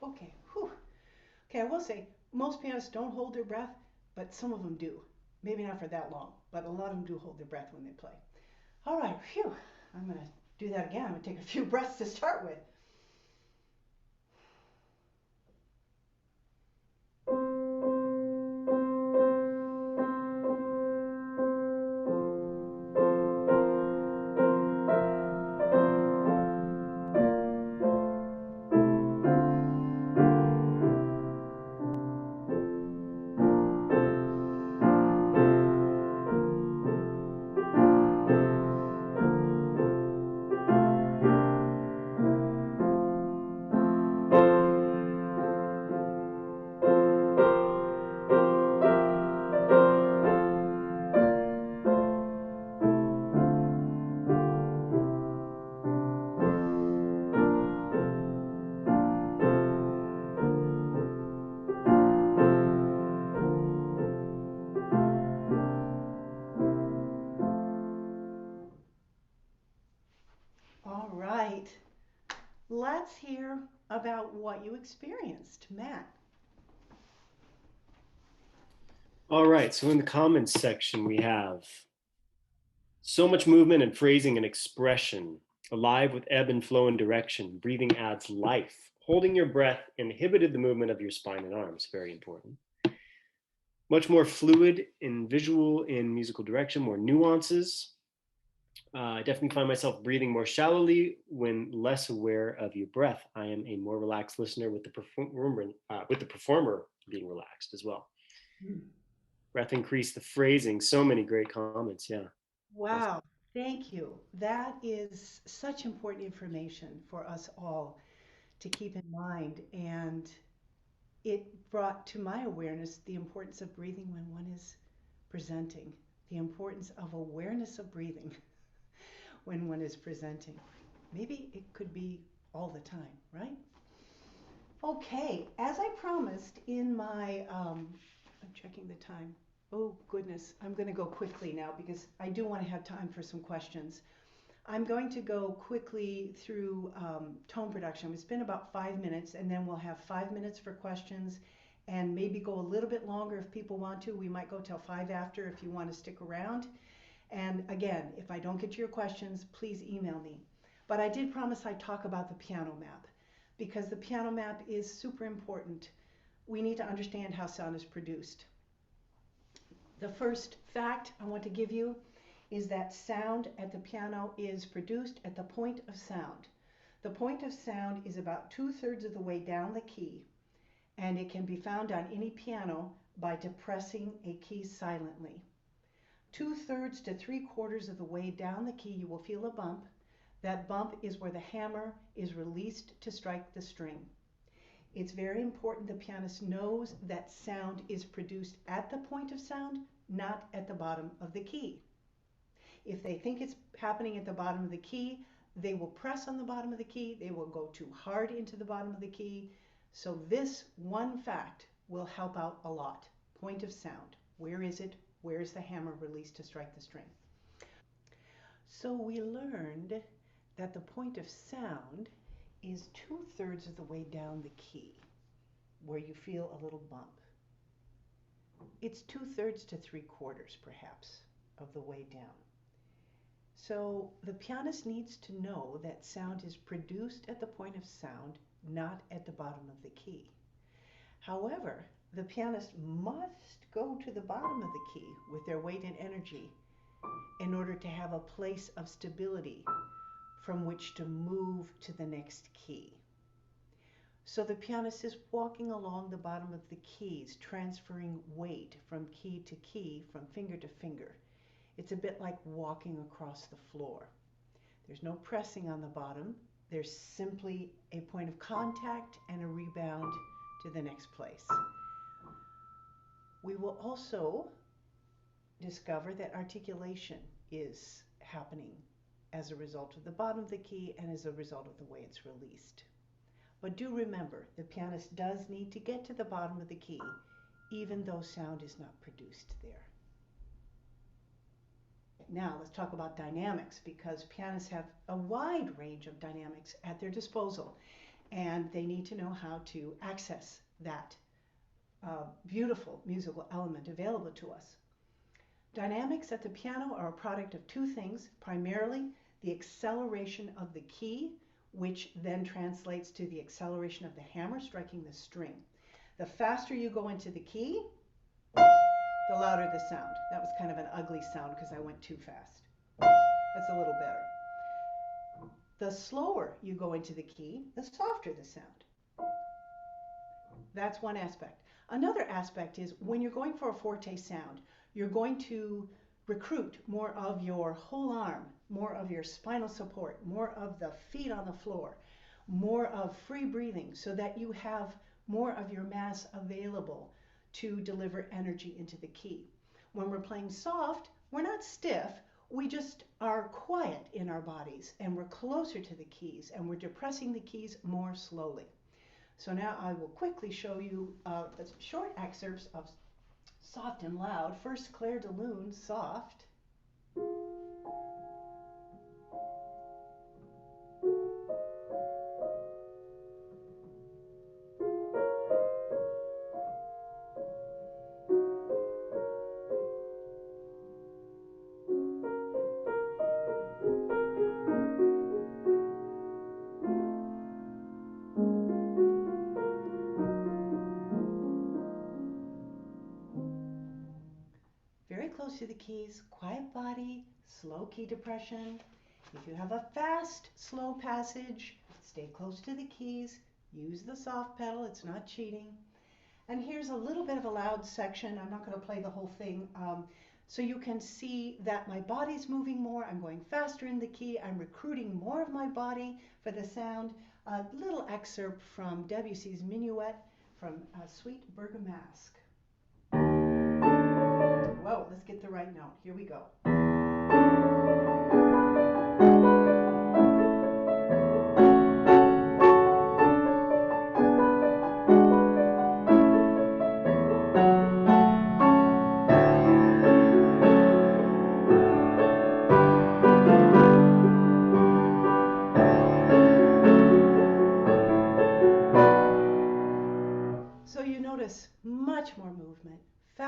Okay, whew. Okay, I will say most pianists don't hold their breath, but some of them do. Maybe not for that long, but a lot of them do hold their breath when they play. All right, phew. I'm going to do that again. I'm going to take a few breaths to start with. All right. Let's hear about what you experienced, Matt.
All right, so in the comments section, we have so much movement and phrasing and expression, alive with ebb and flow and direction. Breathing adds life. Holding your breath inhibited the movement of your spine and arms, very important. Much more fluid in visual, in musical direction, more nuances. I definitely find myself breathing more shallowly when less aware of your breath. I am a more relaxed listener with the performer being relaxed as well. Breath increase, the phrasing, so many great comments. Yeah. Awesome.
Wow, thank you. That is such important information for us all to keep in mind. And it brought to my awareness the importance of breathing when one is presenting, the importance of awareness of breathing when one is presenting. Maybe it could be all the time, right? Okay, as I promised in my, I'm checking the time. Oh goodness, I'm going to go quickly now because I do want to have time for some questions. I'm going to go quickly through tone production. It's been about 5 minutes, and then we'll have 5 minutes for questions and maybe go a little bit longer if people want to. We might go till 5 after if you want to stick around. And again, if I don't get to your questions, please email me. But I did promise I'd talk about the piano map because the piano map is super important. We need to understand how sound is produced. The first fact I want to give you is that sound at the piano is produced at the point of sound. The point of sound is about 2/3 of the way down the key, and it can be found on any piano by depressing a key silently. 2/3 to 3/4 of the way down the key, you will feel a bump. That bump is where the hammer is released to strike the string. It's very important the pianist knows that sound is produced at the point of sound, not at the bottom of the key. If they think it's happening at the bottom of the key, they will press on the bottom of the key. They will go too hard into the bottom of the key. So this one fact will help out a lot. Point of sound. Where is it? Where is the hammer released to strike the string? So we learned that the point of sound is 2/3 of the way down the key, where you feel a little bump. It's 2/3 to 3/4 perhaps of the way down. So the pianist needs to know that sound is produced at the point of sound, not at the bottom of the key. However, the pianist must go to the bottom of the key with their weight and energy in order to have a place of stability from which to move to the next key. So the pianist is walking along the bottom of the keys, transferring weight from key to key, from finger to finger. It's a bit like walking across the floor. There's no pressing on the bottom. There's simply a point of contact and a rebound to the next place. We will also discover that articulation is happening as a result of the bottom of the key and as a result of the way it's released. But do remember, the pianist does need to get to the bottom of the key, even though sound is not produced there. Now let's talk about dynamics, because pianists have a wide range of dynamics at their disposal, and they need to know how to access that beautiful musical element available to us. Dynamics at the piano are a product of two things, primarily the acceleration of the key, which then translates to the acceleration of the hammer striking the string. The faster you go into the key, the louder the sound. That was kind of an ugly sound because I went too fast. That's a little better. The slower you go into the key, the softer the sound. That's one aspect. Another aspect is when you're going for a forte sound, you're going to recruit more of your whole arm, more of your spinal support, more of the feet on the floor, more of free breathing, so that you have more of your mass available to deliver energy into the key. When we're playing soft, we're not stiff, we just are quiet in our bodies and we're closer to the keys and we're depressing the keys more slowly. So now I will quickly show you short excerpts of soft and loud. First, Clair de Lune, soft. Very close to the keys, quiet body, slow key depression. If you have a fast, slow passage, stay close to the keys, use the soft pedal, it's not cheating. And here's a little bit of a loud section. I'm not going to play the whole thing. So you can see that my body's moving more, I'm going faster in the key, I'm recruiting more of my body for the sound. A little excerpt from Debussy's Minuet from Suite Bergamasque. Whoa, let's get the right note. Here we go.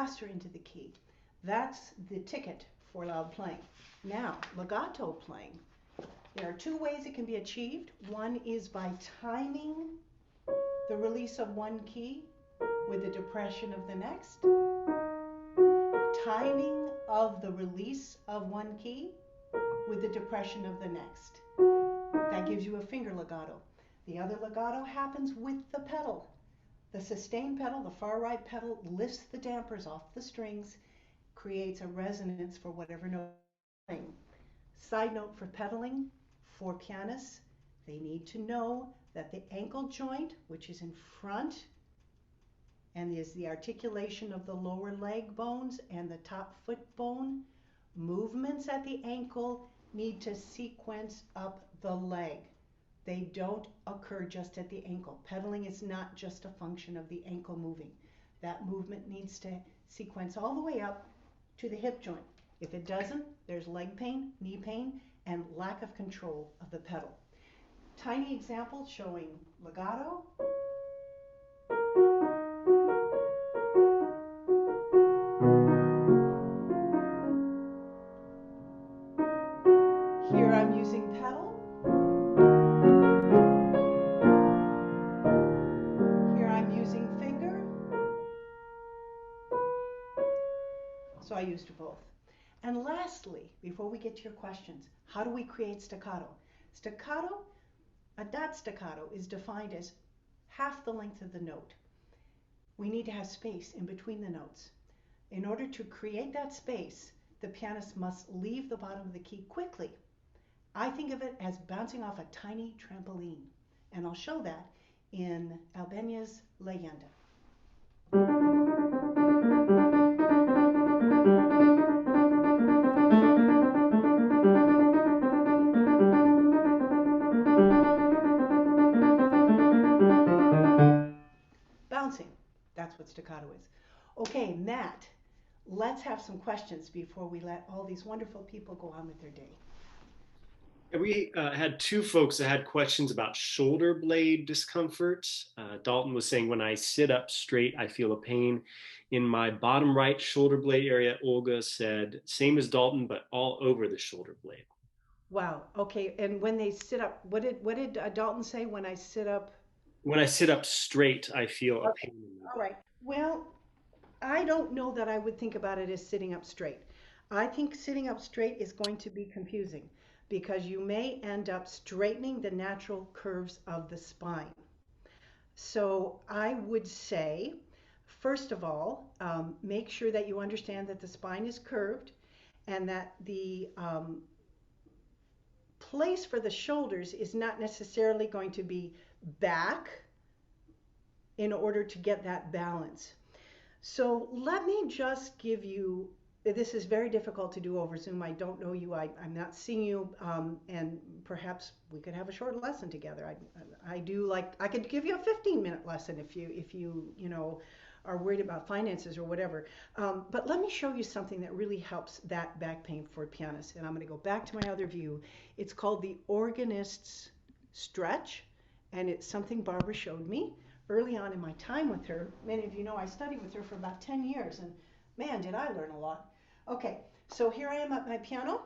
faster into the key. That's the ticket for loud playing. Now, legato playing. There are two ways it can be achieved. One is by timing the release of one key with the depression of the next. Timing of the release of one key with the depression of the next. That gives you a finger legato. The other legato happens with the pedal. The sustain pedal, the far right pedal, lifts the dampers off the strings, creates a resonance for whatever note you're playing. Side note for pedaling, for pianists, they need to know that the ankle joint, which is in front and is the articulation of the lower leg bones and the top foot bone, movements at the ankle need to sequence up the leg. They don't occur just at the ankle. Pedaling is not just a function of the ankle moving. That movement needs to sequence all the way up to the hip joint. If it doesn't, there's leg pain, knee pain, and lack of control of the pedal. Tiny example showing legato. Here I'm using pedal. Here I'm using finger. So I used both. And lastly, before we get to your questions, how do we create staccato? Staccato, a dot staccato, is defined as half the length of the note. We need to have space in between the notes. In order to create that space, the pianist must leave the bottom of the key quickly. I think of it as bouncing off a tiny trampoline, and I'll show that in Albenia's Leyenda. Bouncing, that's what staccato is. Okay, Matt, let's have some questions before we let all these wonderful people go on with their day.
We had two folks that had questions about shoulder blade discomfort. Dalton was saying, when I sit up straight, I feel a pain in my bottom right shoulder blade area. Olga said, same as Dalton, but all over the shoulder blade.
Wow. Okay. And when they sit up, what did Dalton say? When I sit up.
When I sit up straight, I feel a
Okay.
pain in my
All
back.
right. Well, I don't know that I would think about it as sitting up straight. I think sitting up straight is going to be confusing because you may end up straightening the natural curves of the spine. So I would say, first of all, make sure that you understand that the spine is curved and that the place for the shoulders is not necessarily going to be back in order to get that balance. So let me just give you, this is very difficult to do over Zoom. I don't know you, I'm not seeing you, and perhaps we could have a short lesson together. I do like, I could give you a 15-minute lesson if you know, are worried about finances or whatever. But let me show you something that really helps that back pain for pianists. And I'm going to go back to my other view. It's called the organist's stretch, and it's something Barbara showed me early on in my time with her. Many of you know I studied with her for about 10 years, and man, did I learn a lot. Okay, so here I am at my piano.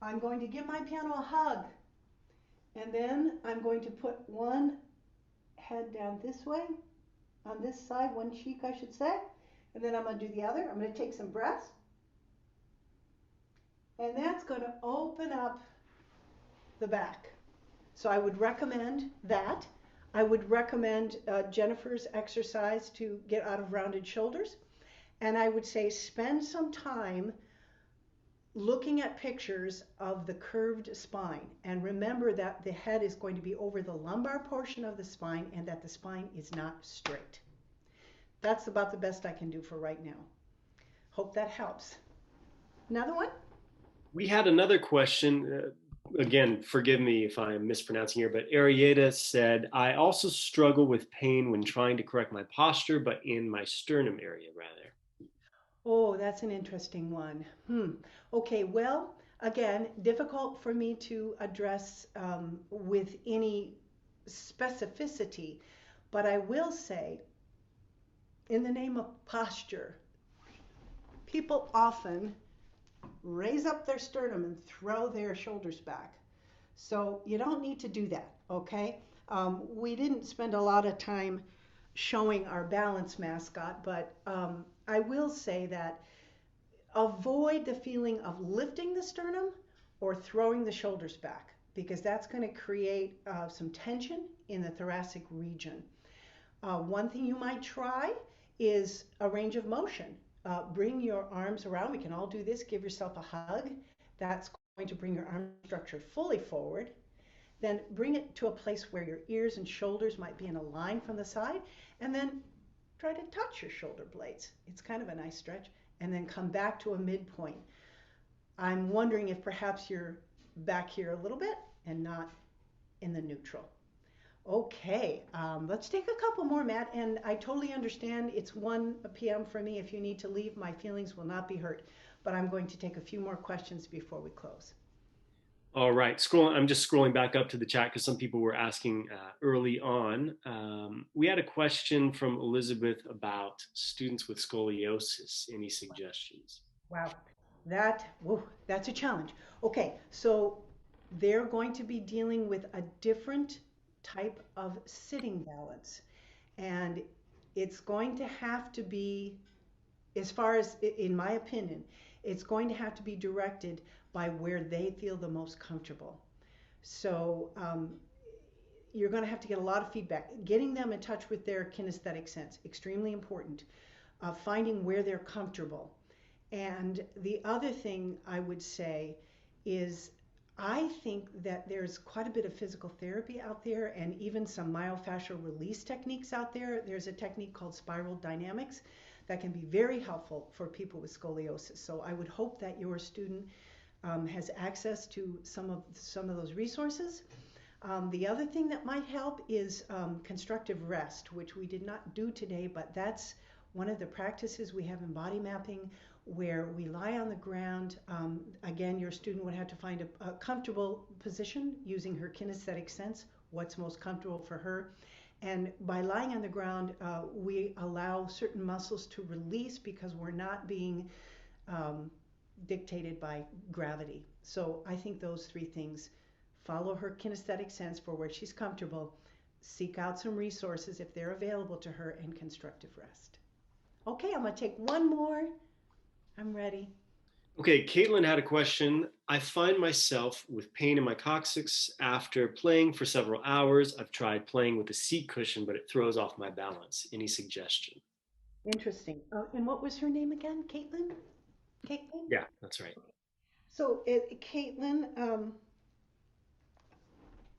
I'm going to give my piano a hug, and then I'm going to put one head down this way, on this side, one cheek I should say, and then I'm going to do the other. I'm going to take some breaths, and that's going to open up the back. So I would recommend that. I would recommend Jennifer's exercise to get out of rounded shoulders. And I would say spend some time looking at pictures of the curved spine. And remember that the head is going to be over the lumbar portion of the spine and that the spine is not straight. That's about the best I can do for right now. Hope that helps. Another one?
We had another question. Again, forgive me if I'm mispronouncing here, but Arieta said, I also struggle with pain when trying to correct my posture, but in my sternum area rather.
Oh, that's an interesting one. Okay, well, again, difficult for me to address with any specificity, but I will say, in the name of posture, People often raise up their sternum and throw their shoulders back. So you don't need to do that, okay? We didn't spend a lot of time showing our balance mascot, but I will say that avoid the feeling of lifting the sternum or throwing the shoulders back because that's going to create some tension in the thoracic region. One thing you might try is a range of motion. Bring your arms around. We can all do this. Give yourself a hug. That's going to bring your arm structure fully forward. Then bring it to a place where your ears and shoulders might be in a line from the side. And then try to touch your shoulder blades. It's kind of a nice stretch. And then come back to a midpoint. I'm wondering if perhaps you're back here a little bit and not in the neutral. Okay, let's take a couple more, Matt. And I totally understand it's 1 p.m. for me. If you need to leave, my feelings will not be hurt. But I'm going to take a few more questions before we close.
All right, I'm just scrolling back up to the chat because some people were asking early on. We had a question from Elizabeth about students with scoliosis. Any suggestions?
Wow, that's a challenge. Okay, so they're going to be dealing with a different type of sitting balance. And it's going to have to be, as far as, in my opinion, it's going to have to be directed by where they feel the most comfortable. So you're going to have to get a lot of feedback. Getting them in touch with their kinesthetic sense, extremely important. Finding where they're comfortable. And the other thing I would say is I think that there's quite a bit of physical therapy out there and even some myofascial release techniques out there. There's a technique called spiral dynamics that can be very helpful for people with scoliosis. So I would hope that your student has access to some of those resources. The other thing that might help is constructive rest, which we did not do today, but that's one of the practices we have in body mapping where we lie on the ground. Again, your student would have to find a comfortable position using her kinesthetic sense, what's most comfortable for her. And by lying on the ground, we allow certain muscles to release because we're not being dictated by gravity. So I think those three things: follow her kinesthetic sense for where she's comfortable, seek out some resources if they're available to her, and constructive rest. Okay, I'm going to take one more. I'm ready.
Okay, Caitlin had a question. I find myself with pain in my coccyx after playing for several hours. I've tried playing with a seat cushion, but it throws off my balance. Any suggestion?
Interesting. And what was her name again? Caitlin? Caitlin?
Yeah, that's right.
So, Caitlin,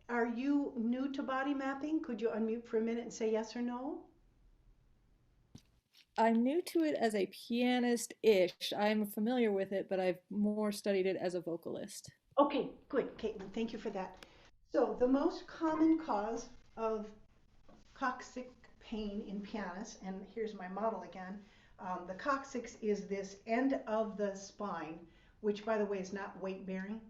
are you new to body mapping? Could you unmute for a minute and say yes or no?
I'm new to it as a pianist-ish. I'm familiar with it, but I've more studied it as a vocalist.
Okay, good, Caitlin. Thank you for that. So, the most common cause of coccyx pain in pianists, and here's my model again. The coccyx is this end of the spine, which, by the way, is not weight bearing.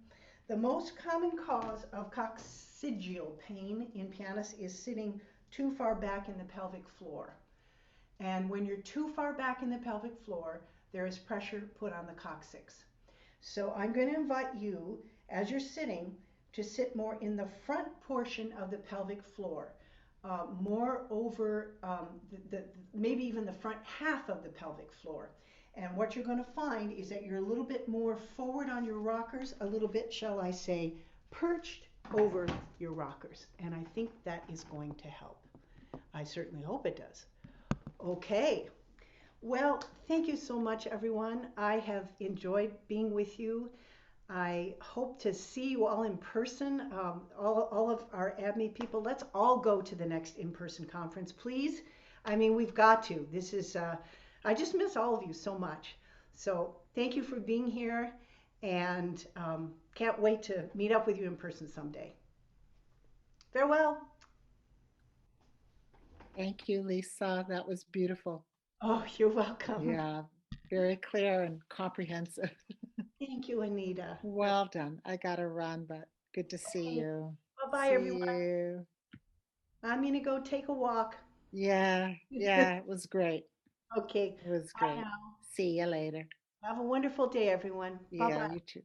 The most common cause of coccygeal pain in pianists is sitting too far back in the pelvic floor. And when you're too far back in the pelvic floor, there is pressure put on the coccyx. So I'm going to invite you, as you're sitting, to sit more in the front portion of the pelvic floor, more over maybe even the front half of the pelvic floor. And what you're going to find is that you're a little bit more forward on your rockers, a little bit, shall I say, perched over your rockers. And I think that is going to help. I certainly hope it does. Okay. Well, thank you so much, everyone. I have enjoyed being with you. I hope to see you all in person, all of our ABME people. Let's all go to the next in-person conference, please. I mean, we've got to. This is, I just miss all of you so much. So thank you for being here, and can't wait to meet up with you in person someday. Farewell.
Thank you, Lisa. That was beautiful.
Oh, you're welcome.
Yeah, very clear and comprehensive.
Thank you, Anita.
Well done. I gotta run, but good to see
Okay.
you.
Bye-bye,
See
everyone.
you.
I'm going to go take a walk.
Yeah, it was great.
Okay.
It was
Bye
great.
now.
See you later.
Have a wonderful day, everyone. Bye
Yeah,
bye.
you too.